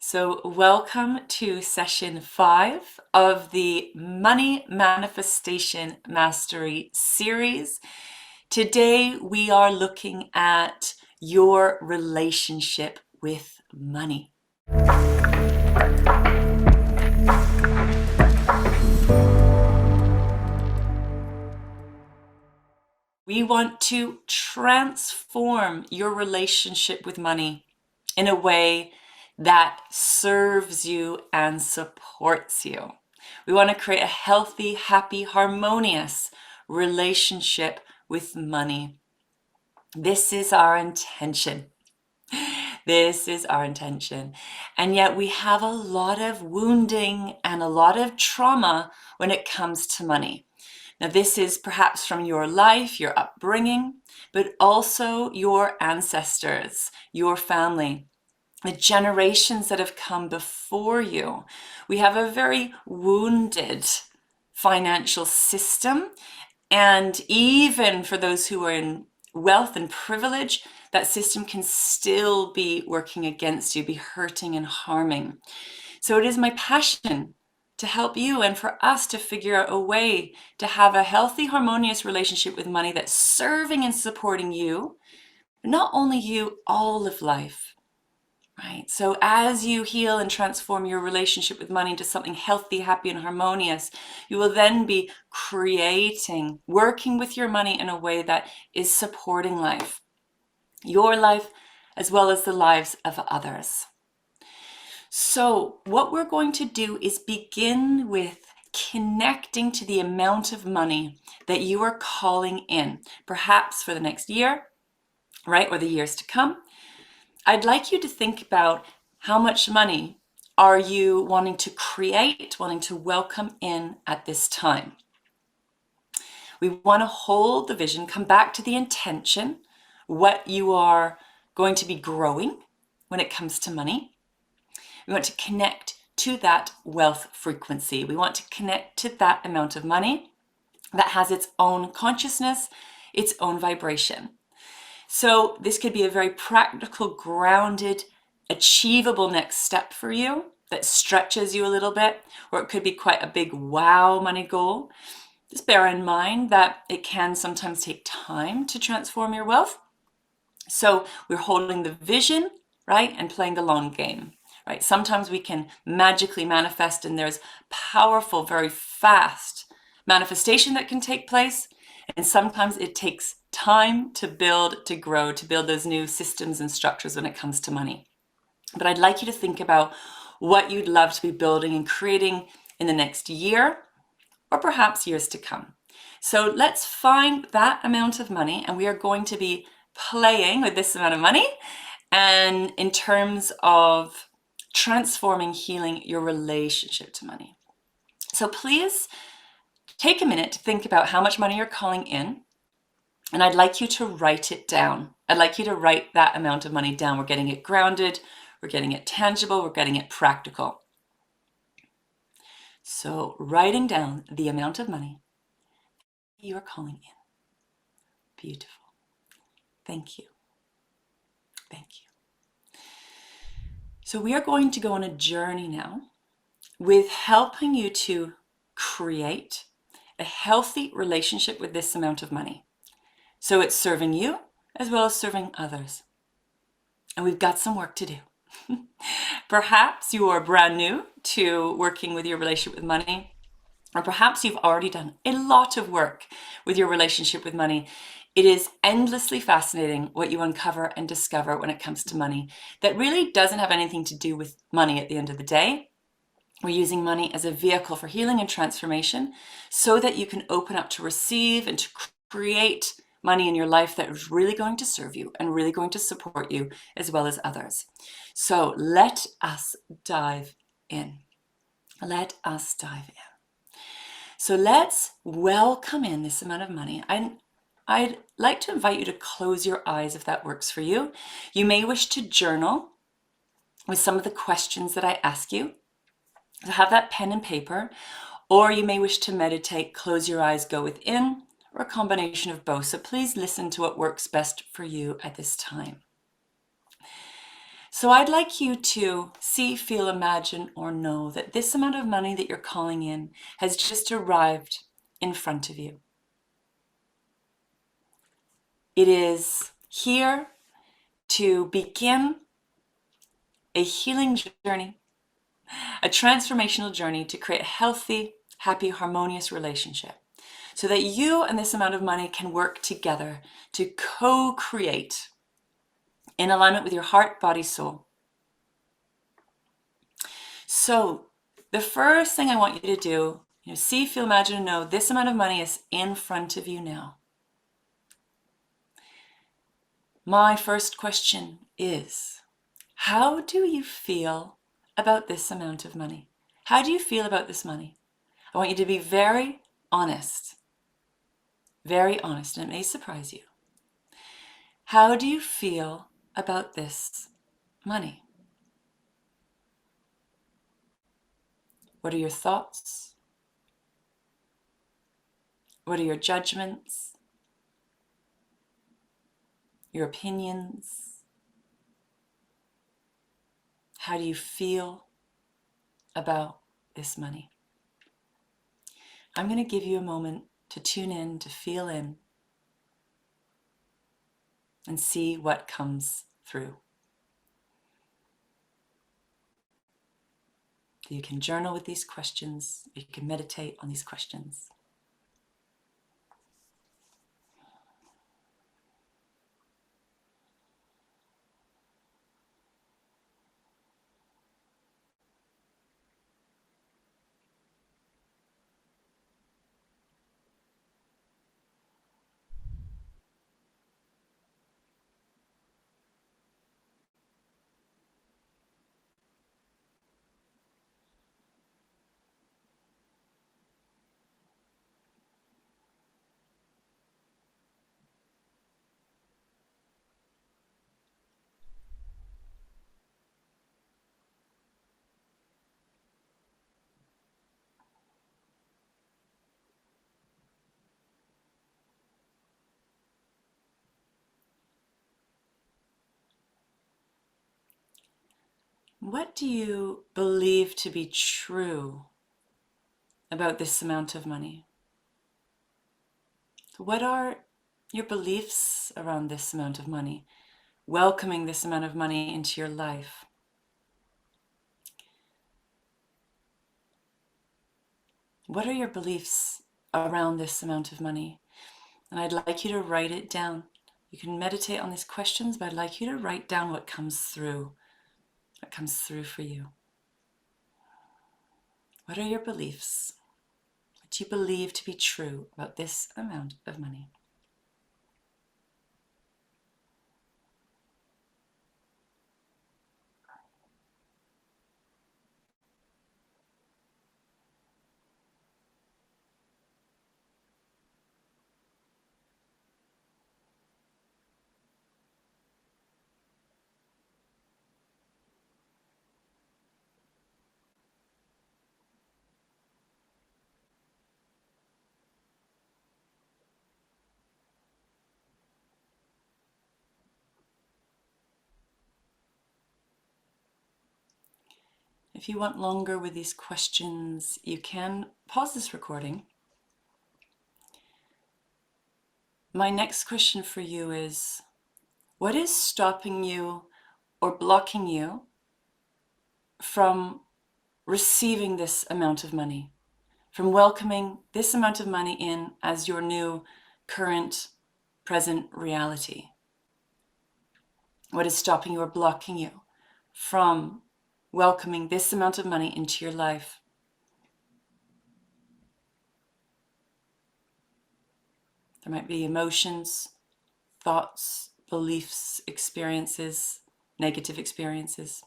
So welcome to session 5 of the Money Manifestation Mastery series. Today we are looking at your relationship with money. We want to transform your relationship with money in a way that serves you and supports you. We want to create a healthy, happy, harmonious relationship with money. This is our intention. This is our intention. And yet we have a lot of wounding and a lot of trauma when it comes to money. Now, this is perhaps from your life, your upbringing, but also your ancestors, your family, the generations that have come before you. We have a very wounded financial system. And even for those who are in wealth and privilege, that system can still be working against you, be hurting and harming. So it is my passion to help you and for us to figure out a way to have a healthy, harmonious relationship with money that's serving and supporting you, but not only you, all of life. Right. So as you heal and transform your relationship with money into something healthy, happy, and harmonious, you will then be creating, working with your money in a way that is supporting life, your life, as well as the lives of others. So what we're going to do is begin with connecting to the amount of money that you are calling in, perhaps for the next year, right, or the years to come. I'd like you to think about how much money are you wanting to create, wanting to welcome in at this time. We want to hold the vision, come back to the intention, what you are going to be growing when it comes to money. We want to connect to that wealth frequency. We want to connect to that amount of money that has its own consciousness, its own vibration. So this could be a very practical, grounded, achievable next step for you that stretches you a little bit, or it could be quite a big wow money goal. Just bear in mind that it can sometimes take time to transform your wealth. So we're holding the vision, right, and playing the long game, right? Sometimes we can magically manifest and there's powerful, very fast manifestation that can take place. And sometimes it takes time to build, to grow, to build those new systems and structures when it comes to money. But I'd like you to think about what you'd love to be building and creating in the next year, or perhaps years to come. So let's find that amount of money, and we are going to be playing with this amount of money and in terms of transforming, healing your relationship to money. So please take a minute to think about how much money you're calling in, and I'd like you to write it down. I'd like you to write that amount of money down. We're getting it grounded, we're getting it tangible, we're getting it practical. So writing down the amount of money you are calling in. Beautiful. Thank you. Thank you. So we are going to go on a journey now with helping you to create a healthy relationship with this amount of money. So it's serving you as well as serving others. And we've got some work to do. Perhaps you are brand new to working with your relationship with money, or perhaps you've already done a lot of work with your relationship with money. It is endlessly fascinating what you uncover and discover when it comes to money that really doesn't have anything to do with money at the end of the day. We're using money as a vehicle for healing and transformation so that you can open up to receive and to create money in your life that is really going to serve you and really going to support you as well as others. So let us dive in. Let us dive in. So let's welcome in this amount of money. I'd like to invite you to close your eyes if that works for you. You may wish to journal with some of the questions that I ask you. So have that pen and paper, or you may wish to meditate, close your eyes, go within, or a combination of both. So please listen to what works best for you at this time. So I'd like you to see, feel, imagine, or know that this amount of money that you're calling in has just arrived in front of you. It is here to begin a healing journey, a transformational journey to create a healthy, happy, harmonious relationship so that you and this amount of money can work together to co-create in alignment with your heart, body, soul. So the first thing I want you to do, see, feel, imagine, and know this amount of money is in front of you now. My first question is, how do you feel about this amount of money? How do you feel about this money? I want you to be very honest, and it may surprise you. How do you feel about this money? What are your thoughts? What are your judgments? Your opinions? How do you feel about this money? I'm going to give you a moment to tune in, to feel in, and see what comes through. You can journal with these questions, you can meditate on these questions. What do you believe to be true about this amount of money? What are your beliefs around this amount of money? Welcoming this amount of money into your life. What are your beliefs around this amount of money? And I'd like you to write it down. You can meditate on these questions, but I'd like you to write down what comes through for you. What are your beliefs? What do you believe to be true about this amount of money? If you want longer with these questions, you can pause this recording. My next question for you is, what is stopping you or blocking you from receiving this amount of money, from welcoming this amount of money in as your new current present reality? What is stopping you or blocking you from welcoming this amount of money into your life? There might be emotions, thoughts, beliefs, experiences, negative experiences.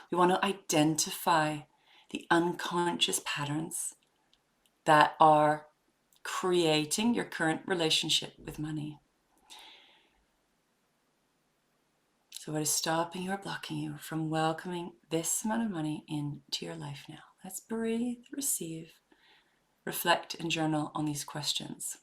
We want to identify the unconscious patterns that are creating your current relationship with money. So what is stopping you or blocking you from welcoming this amount of money into your life now? Let's breathe, receive, reflect, and journal on these questions.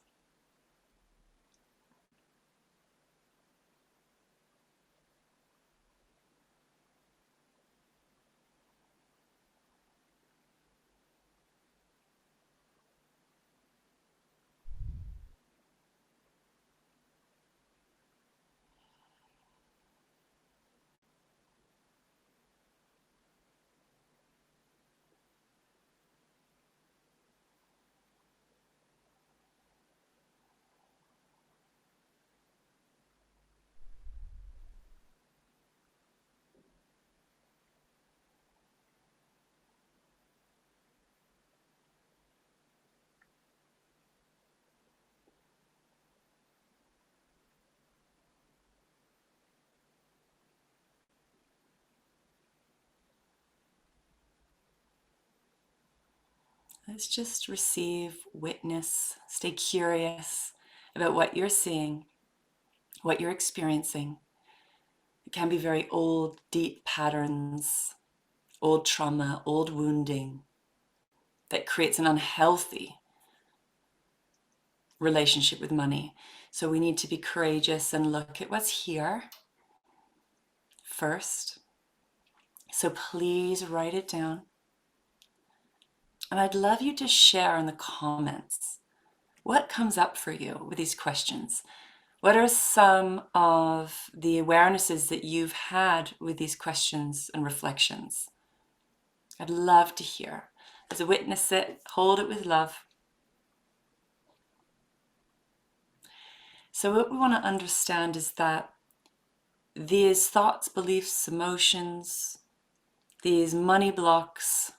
Let's just receive, witness, stay curious about what you're seeing, what you're experiencing. It can be very old, deep patterns, old trauma, old wounding that creates an unhealthy relationship with money. So we need to be courageous and look at what's here first. So please write it down. And I'd love you to share in the comments what comes up for you with these questions. What are some of the awarenesses that you've had with these questions and reflections? I'd love to hear. As a witness it, hold it with love. So what we want to understand is that these thoughts, beliefs, emotions, these money blocks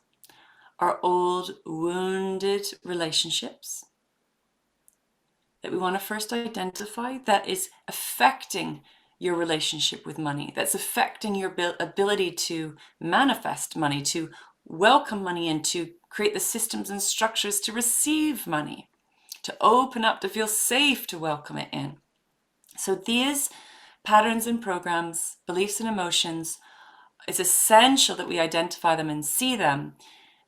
are old, wounded relationships that we want to first identify that is affecting your relationship with money, that's affecting your ability to manifest money, to welcome money in, to create the systems and structures to receive money, to open up, to feel safe to welcome it in. So these patterns and programs, beliefs and emotions, it's essential that we identify them and see them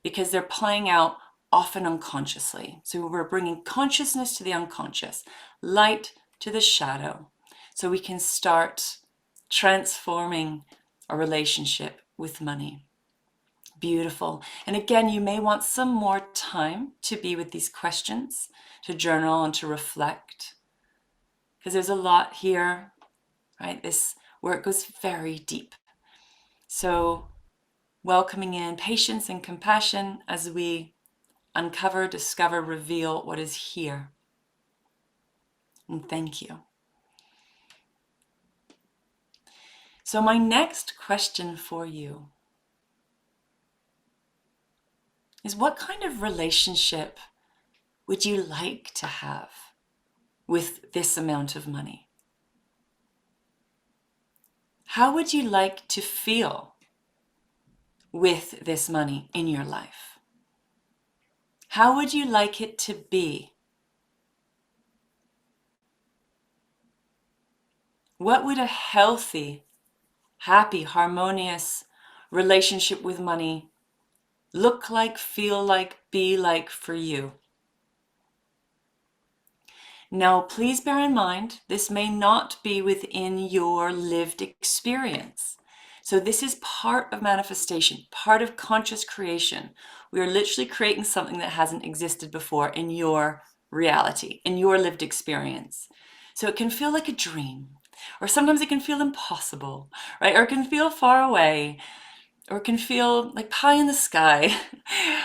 because they're playing out often unconsciously. So we're bringing consciousness to the unconscious, light to the shadow, so we can start transforming our relationship with money. Beautiful. And again, you may want some more time to be with these questions, to journal and to reflect, because there's a lot here, right? This work goes very deep. So welcoming in patience and compassion as we uncover, discover, reveal what is here. And thank you. So my next question for you is, what kind of relationship would you like to have with this amount of money? How would you like to feel with this money in your life? How would you like it to be? What would a healthy, happy, harmonious relationship with money look like, feel like, be like for you? Now, please bear in mind, this may not be within your lived experience. So this is part of manifestation, part of conscious creation. We are literally creating something that hasn't existed before in your reality, in your lived experience. So it can feel like a dream, or sometimes it can feel impossible, right? Or it can feel far away, or it can feel like pie in the sky.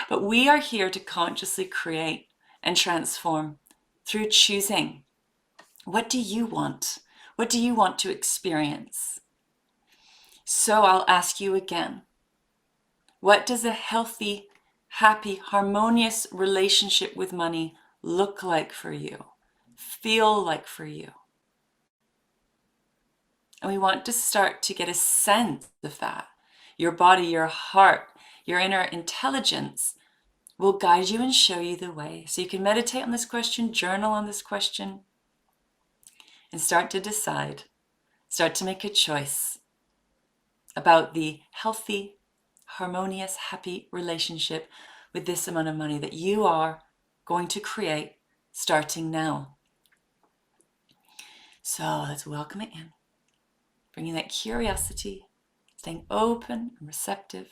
But we are here to consciously create and transform through choosing. What do you want? What do you want to experience? So I'll ask you again, what does a healthy, happy, harmonious relationship with money look like for you? Feel like for you? And we want to start to get a sense of that. Your body, your heart, your inner intelligence will guide you and show you the way. So you can meditate on this question, journal on this question, and start to decide, start to make a choice about the healthy, harmonious, happy relationship with this amount of money that you are going to create starting now. So let's welcome it in, bringing that curiosity, staying open and receptive.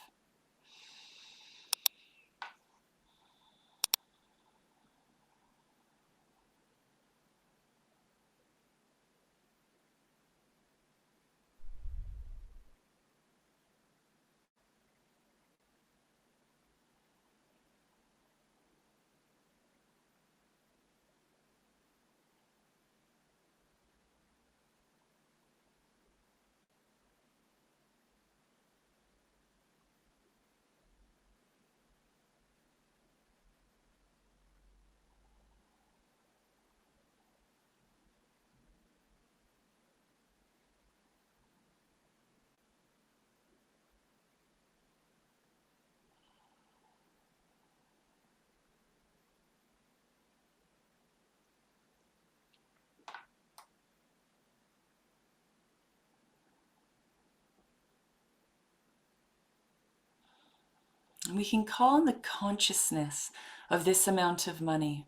And we can call on the consciousness of this amount of money,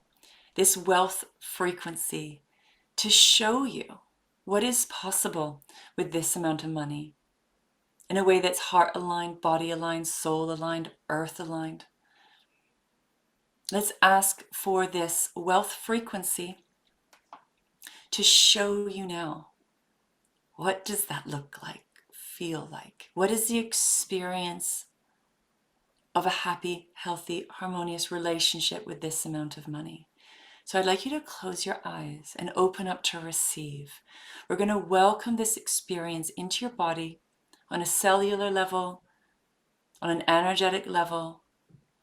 this wealth frequency, to show you what is possible with this amount of money in a way that's heart aligned, body aligned, soul aligned, earth aligned. Let's ask for this wealth frequency to show you now. What does that look like, feel like? What is the experience of a happy, healthy, harmonious relationship with this amount of money? So I'd like you to close your eyes and open up to receive. We're going to welcome this experience into your body on a cellular level, on an energetic level,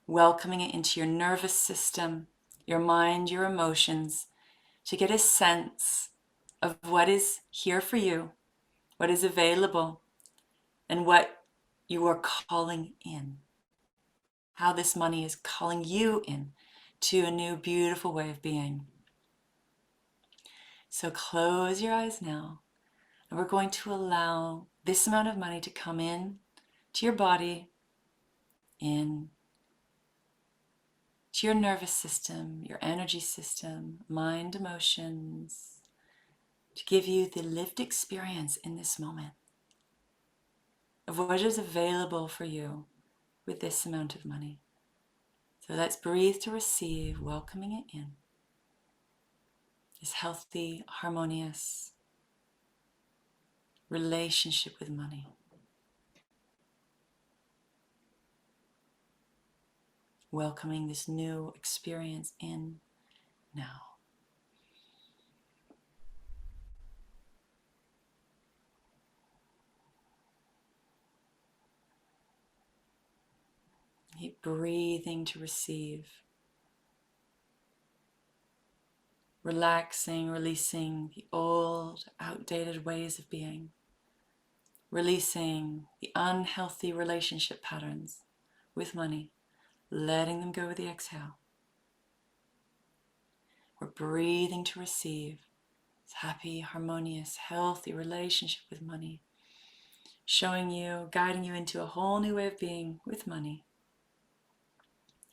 welcoming it into your nervous system, your mind, your emotions, to get a sense of what is here for you, what is available, and what you are calling in. How this money is calling you in to a new, beautiful way of being. So close your eyes now, and we're going to allow this amount of money to come in to your body, in to your nervous system, your energy system, mind, emotions, to give you the lived experience in this moment of what is available for you with this amount of money. So let's breathe to receive, welcoming it in. This healthy, harmonious relationship with money. Welcoming this new experience in now. Keep breathing to receive. Relaxing, releasing the old, outdated ways of being. Releasing the unhealthy relationship patterns with money. Letting them go with the exhale. We're breathing to receive this happy, harmonious, healthy relationship with money. Showing you, guiding you into a whole new way of being with money.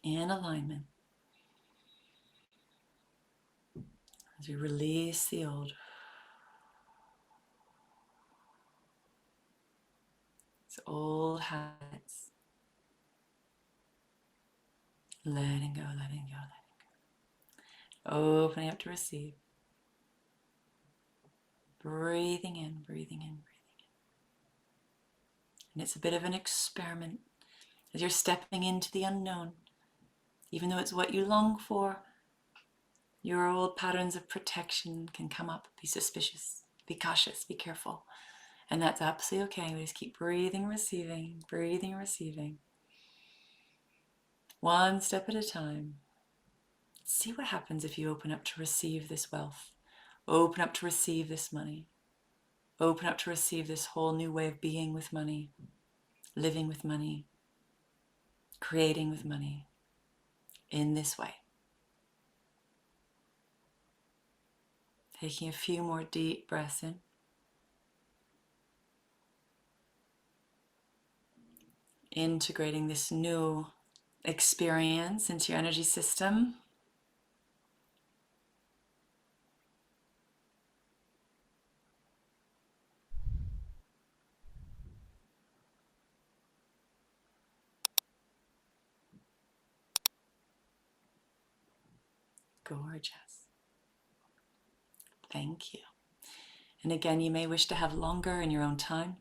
In alignment. As we release the old. It's old habits. Letting go, letting go, letting go. Opening up to receive. Breathing in, breathing in, breathing in. And it's a bit of an experiment as you're stepping into the unknown. Even though it's what you long for, your old patterns of protection can come up. Be suspicious, be cautious, be careful. And that's absolutely okay. We just keep breathing, receiving, breathing, receiving. One step at a time. See what happens if you open up to receive this wealth. Open up to receive this money. Open up to receive this whole new way of being with money, living with money, creating with money in this way. Taking a few more deep breaths in. Integrating this new experience into your energy system. Gorgeous. Thank you. And again, you may wish to have longer in your own time.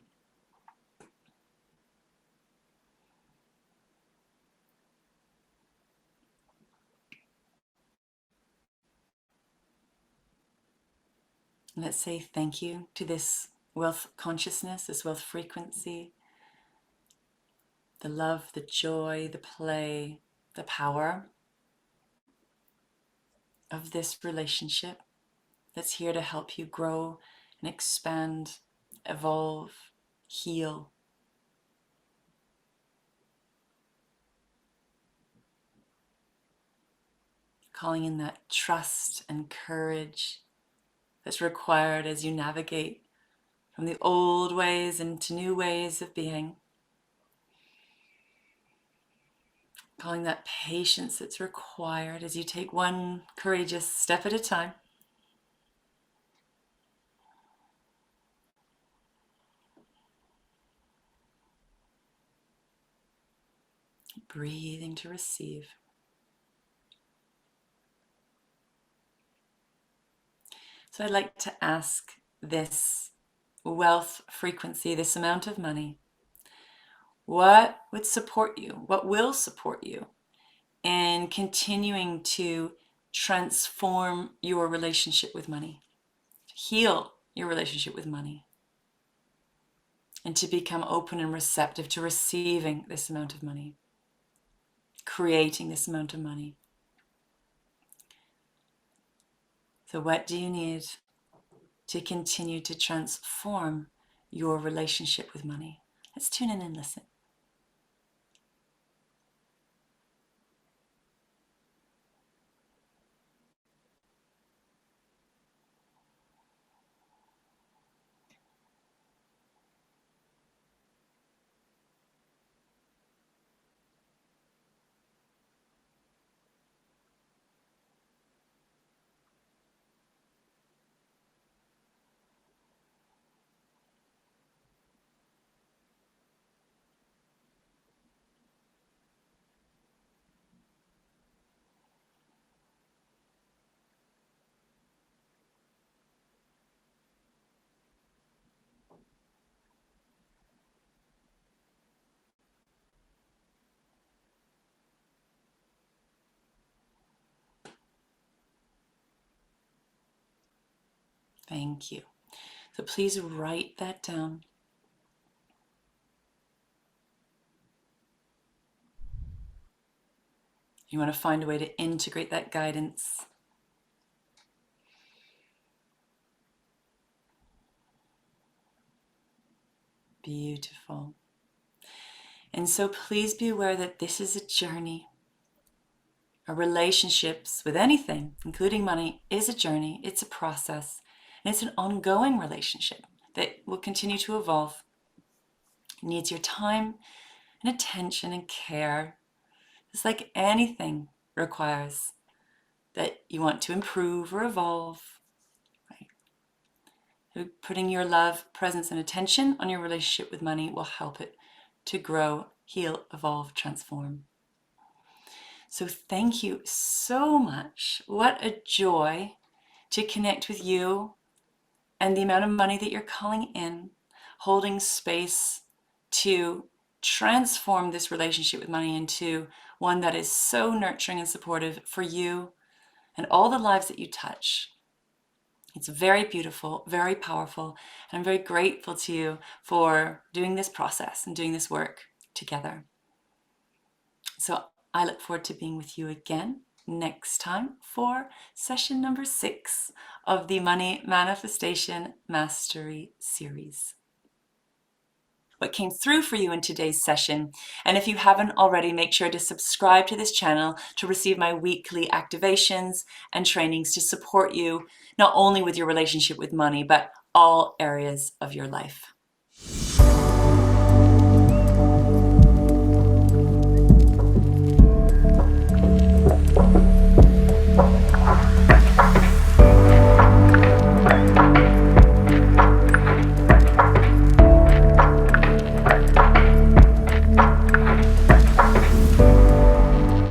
Let's say thank you to this wealth consciousness, this wealth frequency, the love, the joy, the play, the power of this relationship that's here to help you grow and expand, evolve, heal. Calling in that trust and courage that's required as you navigate from the old ways into new ways of being. Calling that patience that's required as you take one courageous step at a time. Breathing to receive. So I'd like to ask this wealth frequency, this amount of money, what would support you? What will support you in continuing to transform your relationship with money, heal your relationship with money, and to become open and receptive to receiving this amount of money, creating this amount of money? So what do you need to continue to transform your relationship with money? Let's tune in and listen. Thank you. So please write that down. You want to find a way to integrate that guidance. Beautiful. And so please be aware that this is a journey. Our relationships with anything, including money, is a journey. It's a process. And it's an ongoing relationship that will continue to evolve. It needs your time and attention and care. Just like anything requires that you want to improve or evolve. Right? Putting your love, presence, and attention on your relationship with money will help it to grow, heal, evolve, transform. So thank you so much. What a joy to connect with you and the amount of money that you're calling in, holding space to transform this relationship with money into one that is so nurturing and supportive for you and all the lives that you touch. It's very beautiful, very powerful, and I'm very grateful to you for doing this process and doing this work together. So I look forward to being with you again next time for session number 6 of the Money Manifestation Mastery series. What came through for you in today's session, and if you haven't already, make sure to subscribe to this channel to receive my weekly activations and trainings to support you not only with your relationship with money, but all areas of your life.